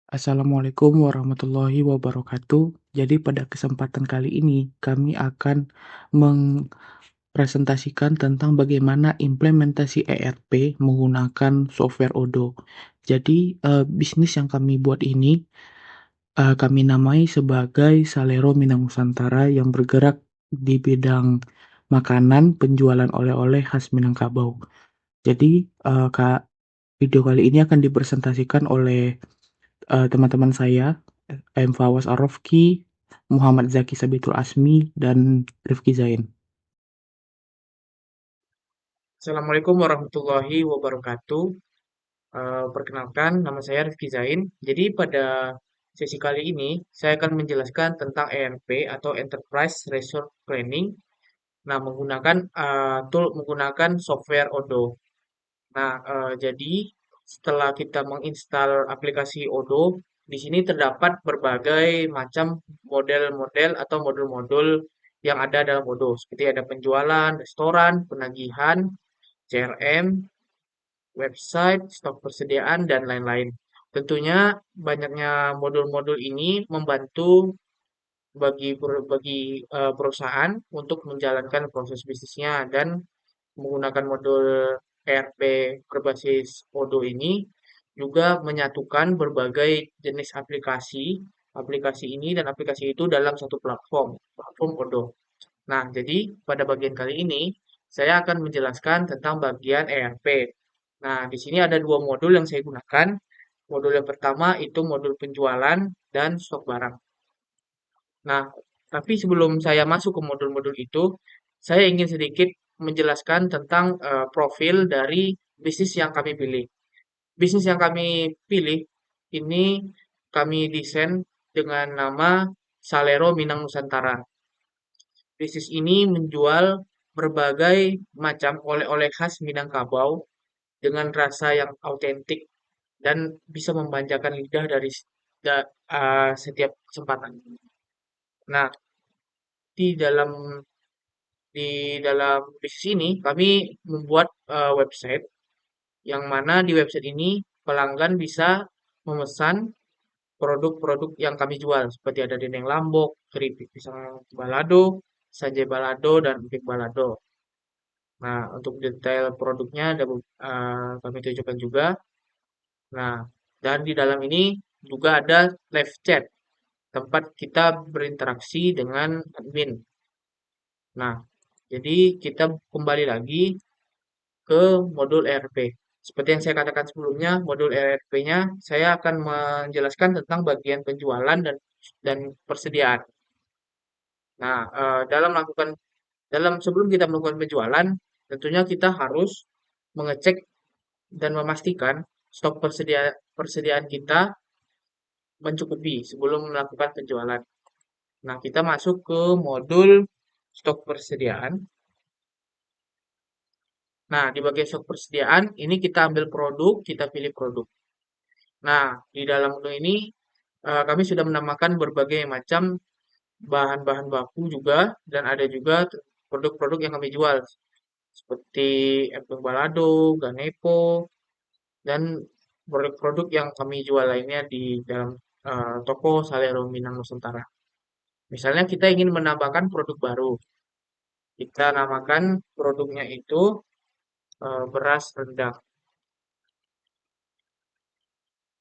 Assalamualaikum warahmatullahi wabarakatuh. Jadi pada kesempatan kali ini kami akan mempresentasikan tentang bagaimana implementasi ERP menggunakan software Odoo. Jadi bisnis yang kami buat ini kami namai sebagai Salero Minang Nusantara yang bergerak di bidang makanan, penjualan oleh-oleh khas Minangkabau. Jadi video kali ini akan dipresentasikan oleh teman-teman saya, Fawas Arofki, Muhammad Zaki Sabitul Asmi, dan Rifki Zain. Assalamualaikum warahmatullahi wabarakatuh. Perkenalkan, nama saya Rifki Zain. Jadi pada sesi kali ini, saya akan menjelaskan tentang ERP atau Enterprise Resource Planning. Nah, menggunakan software Odoo. Nah, jadi setelah kita menginstal aplikasi Odoo, di sini terdapat berbagai macam model-model atau modul-modul yang ada dalam Odoo, seperti ada penjualan, restoran, penagihan, CRM, website, stok persediaan, dan lain-lain. Tentunya banyaknya modul-modul ini membantu bagi perusahaan untuk menjalankan proses bisnisnya dan menggunakan modul ERP berbasis Odoo ini juga menyatukan berbagai jenis aplikasi ini dan aplikasi itu dalam satu platform Odoo. Nah, jadi pada bagian kali ini saya akan menjelaskan tentang bagian ERP. Nah, di sini ada dua modul yang saya gunakan. Modul yang pertama itu modul penjualan dan stok barang. Nah, tapi sebelum saya masuk ke modul-modul itu, saya ingin sedikit menjelaskan tentang profil dari bisnis yang kami pilih. Bisnis yang kami pilih ini kami desain dengan nama Salero Minang Nusantara. Bisnis ini menjual berbagai macam oleh-oleh khas Minangkabau dengan rasa yang autentik dan bisa memanjakan lidah dari setiap kesempatan. Nah, di dalam di dalam bisnis ini kami membuat website yang mana di website ini pelanggan bisa memesan produk-produk yang kami jual seperti ada dendeng lambok, keripik pisang balado, sate balado, dan emping balado. Nah, untuk detail produknya kami tunjukkan juga. Nah, dan di dalam ini juga ada live chat, tempat kita berinteraksi dengan admin. Nah, jadi kita kembali lagi ke modul ERP. Seperti yang saya katakan sebelumnya, modul ERP-nya saya akan menjelaskan tentang bagian penjualan dan persediaan. Nah, sebelum kita melakukan penjualan, tentunya kita harus mengecek dan memastikan stok persediaan kita mencukupi sebelum melakukan penjualan. Nah, kita masuk ke modul stok persediaan. Nah, di bagian stok persediaan, ini kita ambil produk, kita pilih produk. Nah, di dalam menu ini kami sudah menambahkan berbagai macam bahan-bahan baku juga dan ada juga produk-produk yang kami jual seperti emping balado, ganepo, dan produk-produk yang kami jual lainnya di dalam toko Salero Minang Nusantara. Misalnya kita ingin menambahkan produk baru, kita namakan produknya itu beras rendang.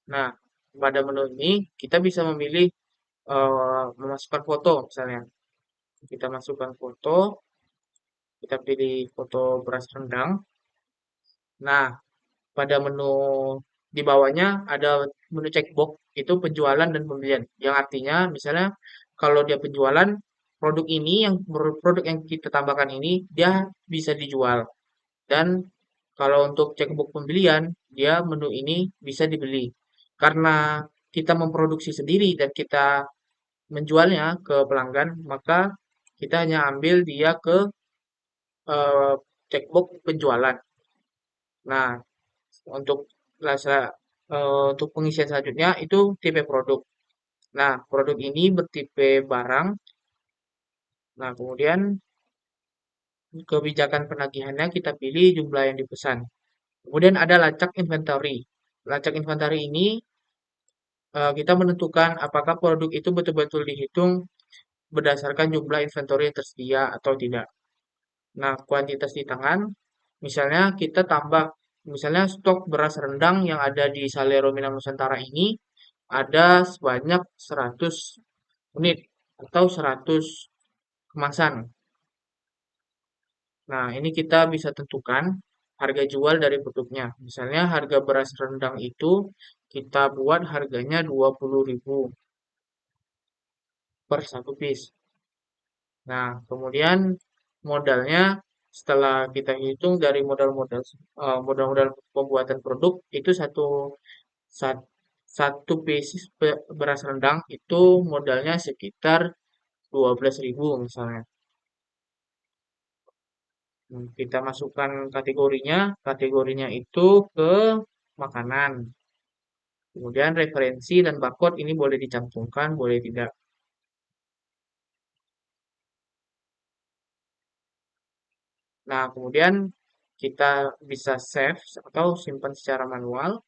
Nah, pada menu ini kita bisa memilih memasukkan foto misalnya. Kita masukkan foto, kita pilih foto beras rendang. Nah, pada menu di bawahnya ada menu checkbox itu penjualan dan pembelian. Yang artinya misalnya kalau dia penjualan produk yang kita tambahkan ini dia bisa dijual. Dan kalau untuk checkbox pembelian, dia menu ini bisa dibeli. Karena kita memproduksi sendiri dan kita menjualnya ke pelanggan, maka kita hanya ambil dia ke eh, checkbox penjualan. Nah, untuk untuk pengisian selanjutnya itu tipe produk. Nah, produk ini bertipe barang. Nah, kemudian kebijakan penagihannya kita pilih jumlah yang dipesan. Kemudian ada lacak inventory. Lacak inventory ini kita menentukan apakah produk itu betul-betul dihitung berdasarkan jumlah inventory yang tersedia atau tidak. Nah, kuantitas di tangan, misalnya kita tambah, misalnya stok beras rendang yang ada di Salero Minang Nusantara ini ada sebanyak 100 unit atau 100 kemasan. Nah, ini kita bisa tentukan harga jual dari produknya. Misalnya harga beras rendang itu kita buat harganya 20.000 per satu piece. Nah, kemudian modalnya setelah kita hitung dari modal-modal pembuatan produk itu sat- satu pieces beras rendang itu modalnya sekitar 12.000 misalnya. Kita masukkan kategorinya itu ke makanan. Kemudian referensi dan barcode ini boleh dicantumkan, boleh tidak. Nah, kemudian kita bisa save atau simpan secara manual.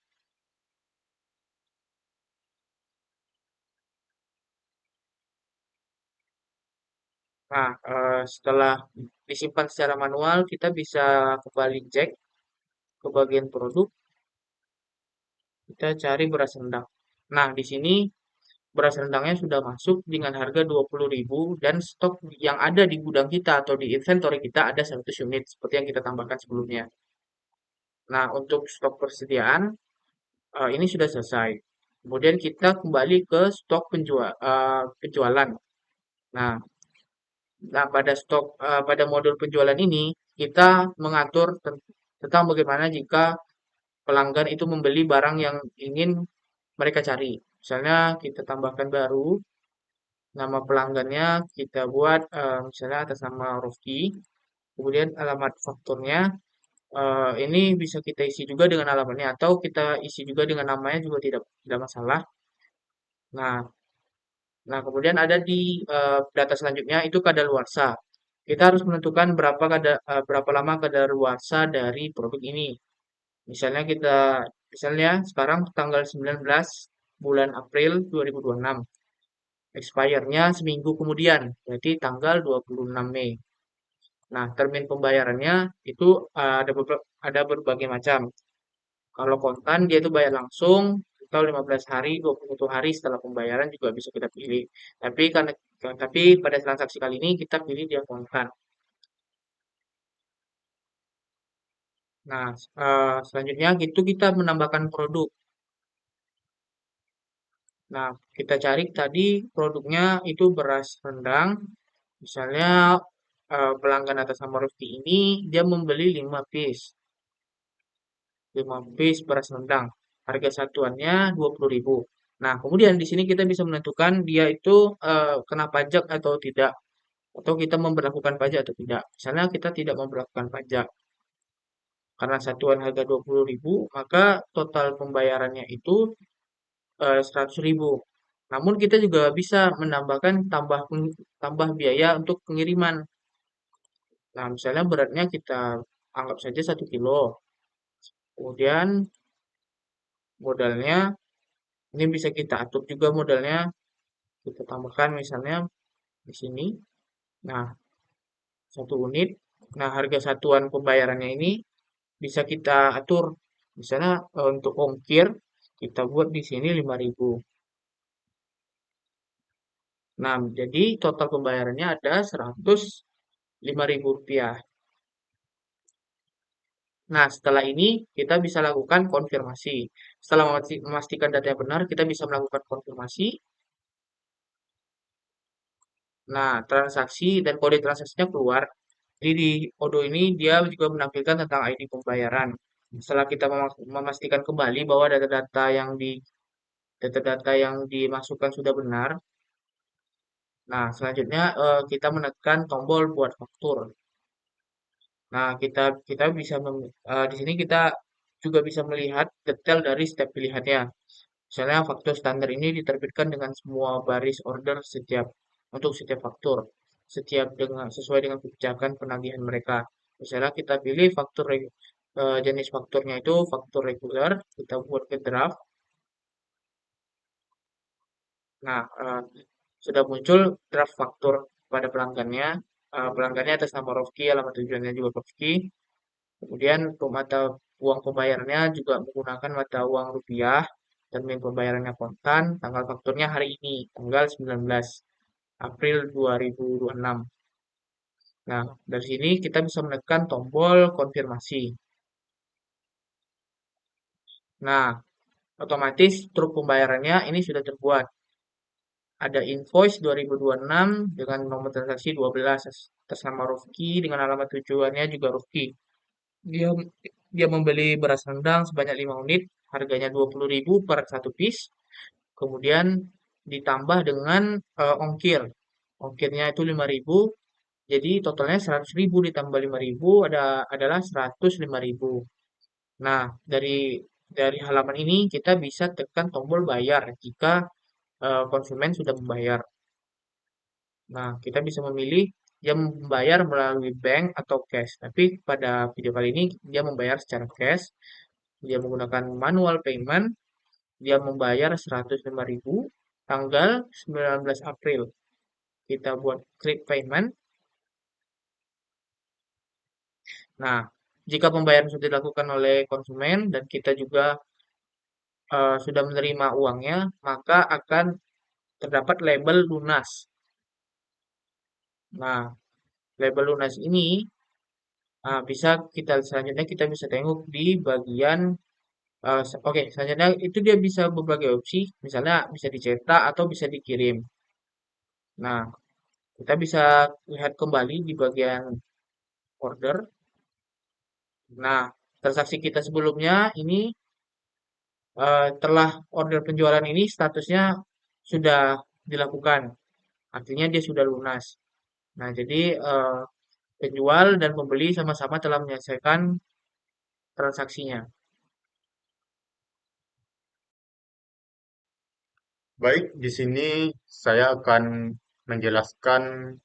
Nah, setelah disimpan secara manual, kita bisa kembali cek ke bagian produk, kita cari beras rendang. Nah, di sini beras rendangnya sudah masuk dengan harga 20.000 dan stok yang ada di gudang kita atau di inventory kita ada 100 unit seperti yang kita tambahkan sebelumnya. Nah, untuk stok persediaan ini sudah selesai. Kemudian kita kembali ke stok penjualan. Nah, pada modul penjualan ini kita mengatur tentang bagaimana jika pelanggan itu membeli barang yang ingin mereka cari. Misalnya kita tambahkan baru nama pelanggannya kita buat misalnya atas nama Rofki, kemudian alamat fakturnya ini bisa kita isi juga dengan alamatnya atau kita isi juga dengan namanya juga tidak masalah. Nah, kemudian ada di data selanjutnya itu kadaluarsa. Kita harus menentukan berapa lama kadaluarsa dari produk ini. Misalnya sekarang tanggal 19 bulan April 2026. Expire-nya seminggu kemudian, berarti tanggal 26 Mei. Nah, termin pembayarannya itu ada berbagai macam. Kalau kontan dia itu bayar langsung atau 15 hari, 21 hari setelah pembayaran juga bisa kita pilih. Tapi pada transaksi kali ini kita pilih dia kontan. Nah, selanjutnya itu kita menambahkan produk. Nah, kita cari tadi produknya itu beras rendang. Misalnya pelanggan atas nama Rifki ini dia membeli 5 piece. 5 piece beras rendang. Harga satuannya 20.000. Nah, kemudian di sini kita bisa menentukan dia itu kena pajak atau tidak. Atau kita memperlakukan pajak atau tidak. Misalnya kita tidak memperlakukan pajak. Karena satuan harga 20.000, maka total pembayarannya itu 100.000. Namun kita juga bisa menambahkan tambah biaya untuk pengiriman. Nah, misalnya beratnya kita anggap saja 1 kilo. Kemudian modalnya ini bisa kita atur juga modalnya. Kita tambahkan misalnya di sini. Nah, 1 unit. Nah, harga satuan pembayarannya ini bisa kita atur. Misalnya untuk ongkir kita buat di sini 5.000. Nah, jadi total pembayarannya ada 105.000 rupiah. Nah, setelah ini kita bisa lakukan konfirmasi. Setelah memastikan data yang benar, kita bisa melakukan konfirmasi. Nah, transaksi dan kode transaksinya keluar. Jadi di Odo ini dia juga menampilkan tentang ID pembayaran. Setelah kita memastikan kembali bahwa data-data yang dimasukkan sudah benar. Nah, selanjutnya kita menekan tombol buat faktur. Nah, kita kita bisa di sini kita juga bisa melihat detail dari step pilihannya. Misalnya faktur standar ini diterbitkan dengan semua baris order untuk setiap faktur, sesuai dengan kebijakan penagihan mereka. Misalnya kita pilih jenis fakturnya itu faktur reguler, kita buat ke draft. Nah, sudah muncul draft faktur pada pelanggannya. Pelanggannya atas nama Rofki, alamat tujuannya juga Rofki. Kemudian mata uang pembayarannya juga menggunakan mata uang rupiah, termin pembayarannya kontan, tanggal fakturnya hari ini, tanggal 19 April 2026. Nah, dari sini kita bisa menekan tombol konfirmasi. Nah, otomatis truk pembayarannya ini sudah terbuat. Ada invoice 2026 dengan nomor transaksi 12 atas nama Rufki dengan alamat tujuannya juga Rufki. Dia dia membeli beras rendang sebanyak 5 unit, harganya 20.000 per satu piece. Kemudian ditambah dengan ongkir. Ongkirnya itu 5.000, jadi totalnya 100.000 ditambah 5.000 adalah 105.000. Nah, dari halaman ini kita bisa tekan tombol bayar jika konsumen sudah membayar. Nah, kita bisa memilih dia membayar melalui bank atau cash. Tapi pada video kali ini dia membayar secara cash. Dia menggunakan manual payment. Dia membayar 105.000 tanggal 19 April. Kita buat klik payment. Nah, jika pembayaran sudah dilakukan oleh konsumen dan kita juga sudah menerima uangnya, maka akan terdapat label lunas. Nah, label lunas ini bisa kita selanjutnya kita bisa tengok di bagian oke, selanjutnya itu dia bisa berbagai opsi, misalnya bisa dicetak atau bisa dikirim. Nah, kita bisa lihat kembali di bagian order. Nah, transaksi kita sebelumnya ini telah order penjualan ini statusnya sudah dilakukan, artinya dia sudah lunas. Nah, jadi penjual dan pembeli sama-sama telah menyelesaikan transaksinya. Baik, di sini saya akan menjelaskan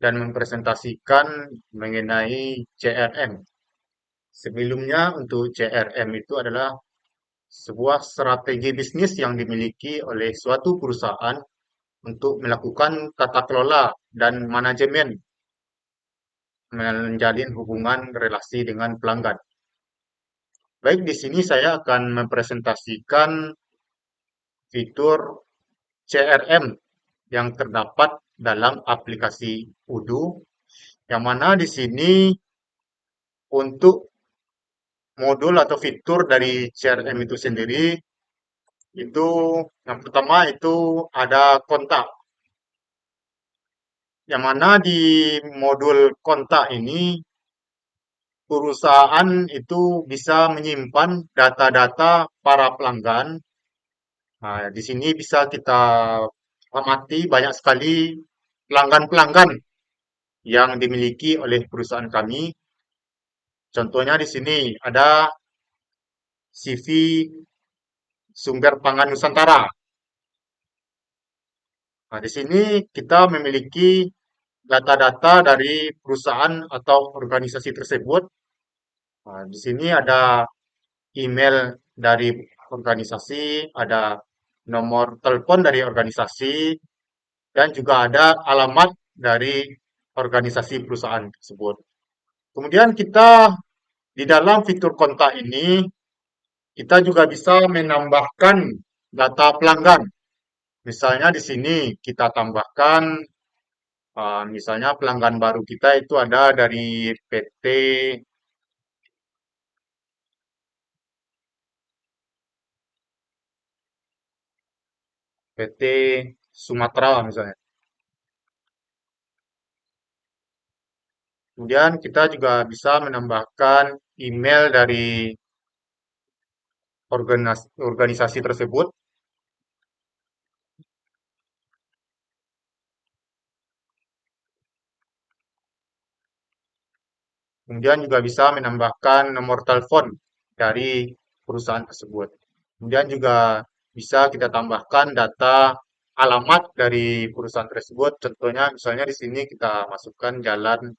dan mempresentasikan mengenai CRM. Sebelumnya, untuk CRM itu adalah sebuah strategi bisnis yang dimiliki oleh suatu perusahaan untuk melakukan tata kelola dan manajemen menjalin hubungan relasi dengan pelanggan. Baik, di sini saya akan mempresentasikan fitur CRM yang terdapat dalam aplikasi Udo, yang mana di sini untuk modul atau fitur dari CRM itu sendiri, itu yang pertama itu ada kontak, yang mana di modul kontak ini perusahaan itu bisa menyimpan data-data para pelanggan. Nah, di sini bisa kita amati banyak sekali pelanggan-pelanggan yang dimiliki oleh perusahaan kami. Contohnya di sini ada CV Sumber Pangan Nusantara. Nah, di sini kita memiliki data-data dari perusahaan atau organisasi tersebut. Nah, di sini ada email dari organisasi, ada nomor telepon dari organisasi, dan juga ada alamat dari organisasi perusahaan tersebut. Kemudian kita di dalam fitur kontak ini, kita juga bisa menambahkan data pelanggan. Misalnya di sini kita tambahkan, misalnya pelanggan baru kita itu ada dari PT Sumatera misalnya. Kemudian kita juga bisa menambahkan email dari organisasi tersebut. Kemudian juga bisa menambahkan nomor telepon dari perusahaan tersebut. Kemudian juga bisa kita tambahkan data alamat dari perusahaan tersebut. Contohnya misalnya di sini kita masukkan Jalan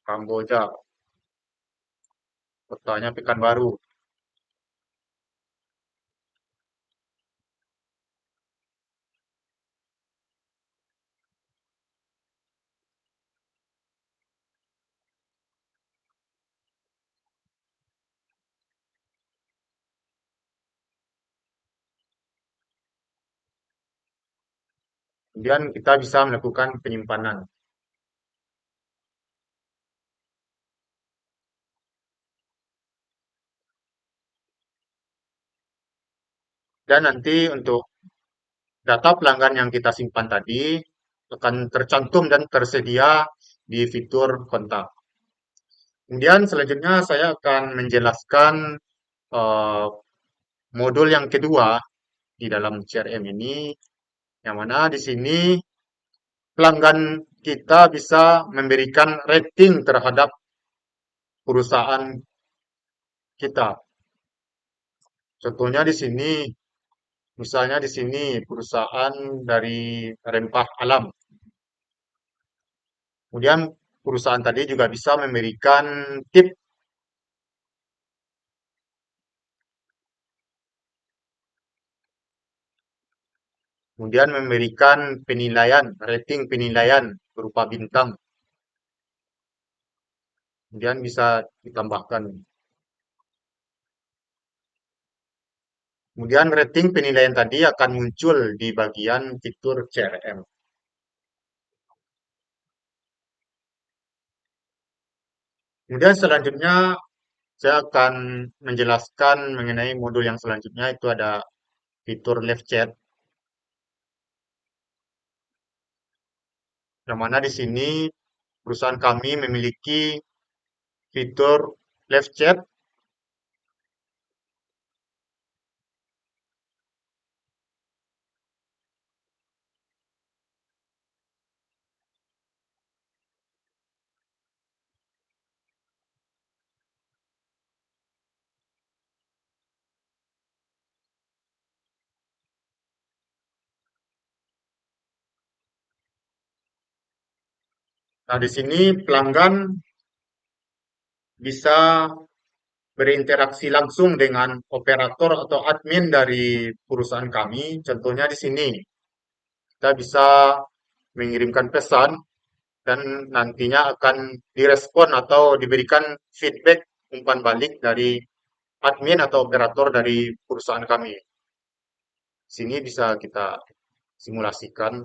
Kamboja, kotanya Pekanbaru. Kemudian kita bisa melakukan penyimpanan. Dan nanti untuk data pelanggan yang kita simpan tadi akan tercantum dan tersedia di fitur kontak. Kemudian selanjutnya saya akan menjelaskan eh, modul yang kedua di dalam CRM ini, yang mana di sini pelanggan kita bisa memberikan rating terhadap perusahaan kita. Contohnya di sini, misalnya di sini perusahaan dari rempah alam. Kemudian perusahaan tadi juga bisa memberikan tip, kemudian memberikan penilaian, rating penilaian berupa bintang. Kemudian bisa ditambahkan. Kemudian rating penilaian tadi akan muncul di bagian fitur CRM. Kemudian selanjutnya saya akan menjelaskan mengenai modul yang selanjutnya, itu ada fitur live chat, yang mana di sini perusahaan kami memiliki fitur live chat. Nah, di sini pelanggan bisa berinteraksi langsung dengan operator atau admin dari perusahaan kami. Contohnya di sini kita bisa mengirimkan pesan dan nantinya akan direspon atau diberikan feedback umpan balik dari admin atau operator dari perusahaan kami. Sini bisa kita simulasikan.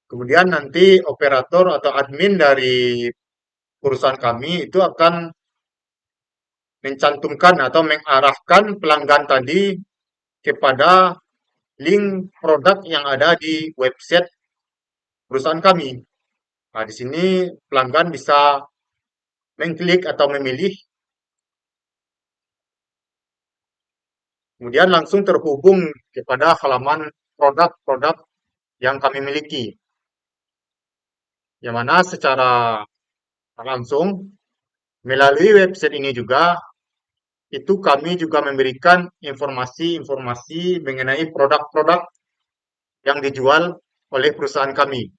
Kemudian nanti operator atau admin dari perusahaan kami itu akan mencantumkan atau mengarahkan pelanggan tadi kepada link produk yang ada di website perusahaan kami. Nah, di sini pelanggan bisa mengklik atau memilih, kemudian langsung terhubung kepada halaman produk-produk yang kami miliki. Yang mana secara langsung melalui website ini juga, itu kami juga memberikan informasi-informasi mengenai produk-produk yang dijual oleh perusahaan kami.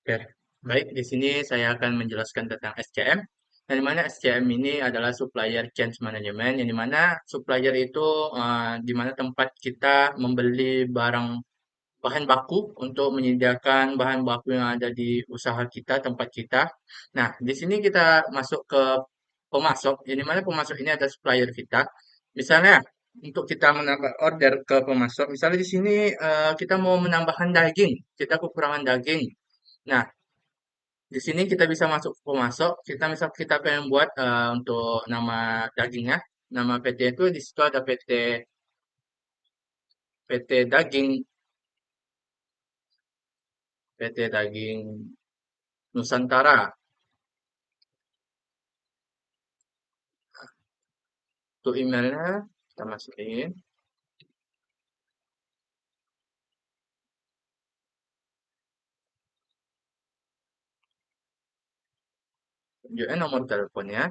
Oke, baik. Di sini saya akan menjelaskan tentang SCM. Yang dimana SCM ini adalah Supplier Change Management, yang dimana supplier itu di mana tempat kita membeli barang bahan baku untuk menyediakan bahan baku yang ada di usaha kita, tempat kita. Nah, di sini kita masuk ke pemasok, yang dimana pemasok ini adalah supplier kita. Misalnya, untuk kita menambah order ke pemasok, misalnya di sini kita mau menambahkan daging, kita kekurangan daging. Nah, di sini kita bisa masuk ke pemasok, kita pengen buat untuk nama dagingnya, nama PT itu di situ ada PT daging, PT daging Nusantara. Untuk emailnya kita masukin, tunjukkan nomor teleponnya,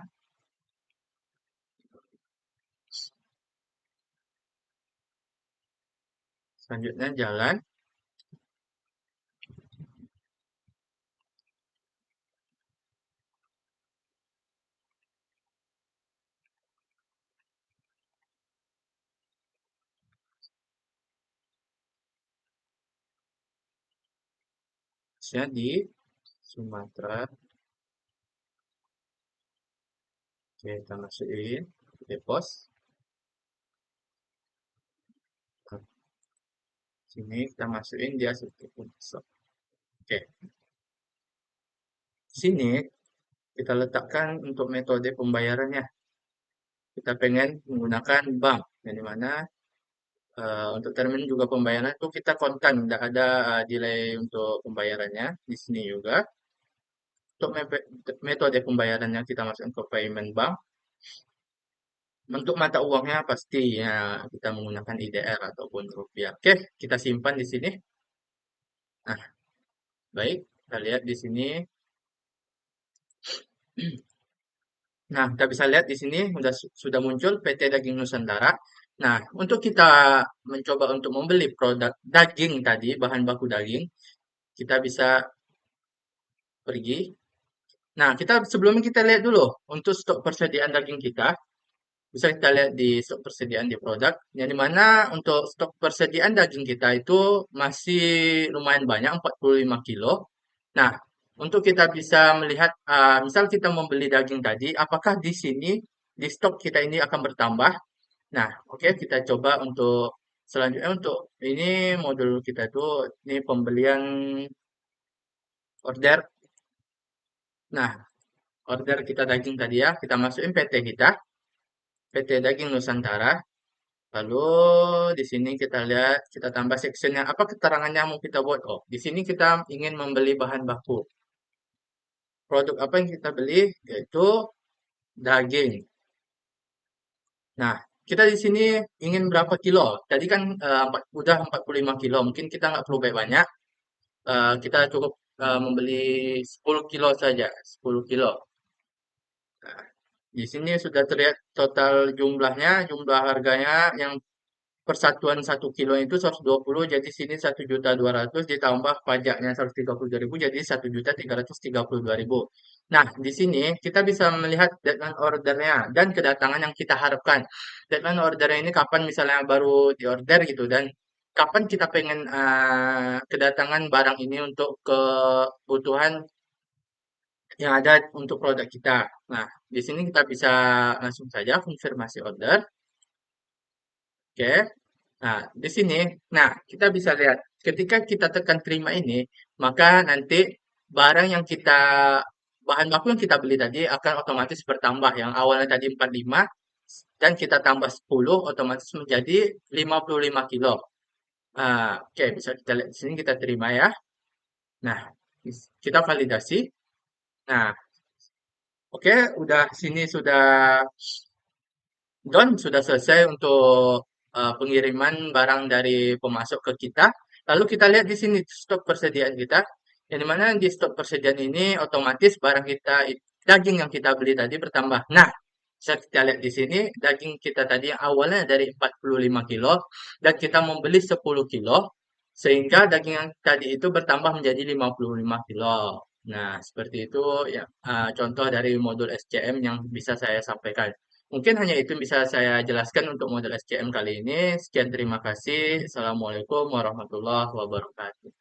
selanjutnya jalan. Misalnya di Sumatera. Oke, kita masukin depos. Sini kita masukin dia seperti masuk. Oke, sini kita letakkan untuk metode pembayarannya. Kita pengen menggunakan bank, yang dimana untuk termin juga pembayaran itu kita kontan, tidak ada delay untuk pembayarannya. Di sini juga untuk metode pembayarannya kita masukkan ke payment bank. Untuk mata uangnya pasti ya kita menggunakan IDR ataupun rupiah. Oke, kita simpan di sini. Nah, baik, kita lihat di sini. Nah, kita bisa lihat di sini sudah muncul PT Daging Nusantara. Nah, untuk kita mencoba untuk membeli produk daging tadi, bahan baku daging, kita bisa pergi. Nah, sebelumnya kita lihat dulu untuk stok persediaan daging kita. Bisa kita lihat di stok persediaan di produk, yang dimana untuk stok persediaan daging kita itu masih lumayan banyak, 45 kilo. Nah, untuk kita bisa melihat, misal kita membeli daging tadi, apakah di sini, di stok kita ini akan bertambah. Nah, oke, kita coba untuk selanjutnya untuk ini modul kita itu, ini pembelian order. Nah, order kita daging tadi ya, kita masukin PT kita, PT Daging Nusantara. Lalu di sini kita lihat, kita tambah sectionnya. Apa keterangannya mau kita buat? Oh, di sini kita ingin membeli bahan baku. Produk apa yang kita beli? Yaitu daging. Nah, kita di sini ingin berapa kilo? Tadi kan udah 45 kilo. Mungkin kita nggak perlu banyak. Kita cukup membeli 10 kilo saja. 10 kilo. Nah, di sini sudah terlihat total jumlahnya, jumlah harganya yang persatuan 1 kilo itu 120, jadi sini 1.200.000 ditambah pajaknya 132.000 jadi 1.332.000. Nah, di sini kita bisa melihat deadline ordernya dan kedatangan yang kita harapkan. Deadline ordernya ini kapan misalnya baru diorder gitu dan kapan kita pengen kedatangan barang ini untuk kebutuhan yang ada untuk produk kita. Nah, di sini kita bisa langsung saja konfirmasi order. Oke. Nah, di sini, nah kita bisa lihat ketika kita tekan terima ini, maka nanti barang yang kita bahan baku yang kita beli tadi akan otomatis bertambah. Yang awalnya tadi 45 dan kita tambah 10 otomatis menjadi 55 kilo. Oke, bisa kita lihat di sini kita terima ya. Nah, kita validasi. Nah, oke, udah sini sudah done, sudah selesai untuk pengiriman barang dari pemasok ke kita. Lalu kita lihat di sini stok persediaan kita. Yang dimana di stok persediaan ini otomatis barang kita, daging yang kita beli tadi bertambah. Nah, bisa kita lihat di sini daging kita tadi yang awalnya dari 45 kilo dan kita membeli 10 kilo sehingga daging yang tadi itu bertambah menjadi 55 kilo. Nah, seperti itu ya contoh dari modul SCM yang bisa saya sampaikan. Mungkin hanya itu yang bisa saya jelaskan untuk modul SCM kali ini. Sekian terima kasih. Assalamualaikum warahmatullahi wabarakatuh.